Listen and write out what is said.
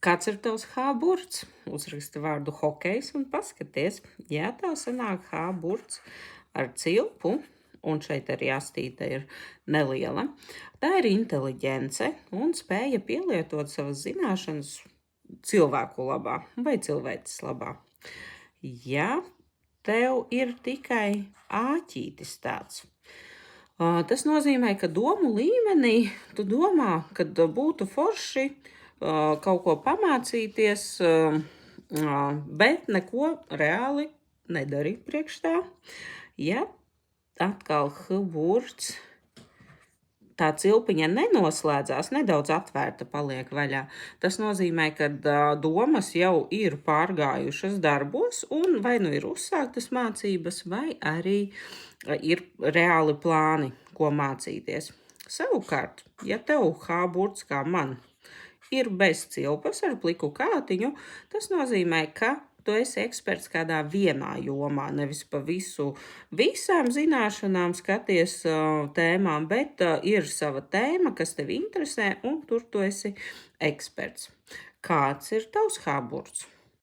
Kāds ir tavs H-burts? Uzraksti vārdu hokejs un paskaties, ja tev sanāk H-burts ar cilpu, un šeit arī astīte ir neliela, tā ir inteliģence un spēja pielietot savas zināšanas cilvēku labā vai cilvēces labā. Ja tev ir tikai āķītis tāds, tas nozīmē, ka domu līmenī tu domā, ka būtu forši kaut ko pamācīties, bet neko reāli nedari priekš tā. Ja atkal H-burts, tā cilpiņa nenoslēdzās, nedaudz atvērta paliek vaļā. Tas nozīmē, ka domas jau ir pārgājušas darbos un vai nu ir uzsāktas mācības, vai arī ir reāli plāni, ko mācīties. Savukārt, ja tev H-burts kā man ir bez cilpas ar pliku kātiņu, tas nozīmē, ka tu esi eksperts kādā vienā jomā, nevis pa visām zināšanām skaties tēmām, bet ir sava tēma, kas tevi interesē, un tur tu esi eksperts. Kāds ir tavs H-burts?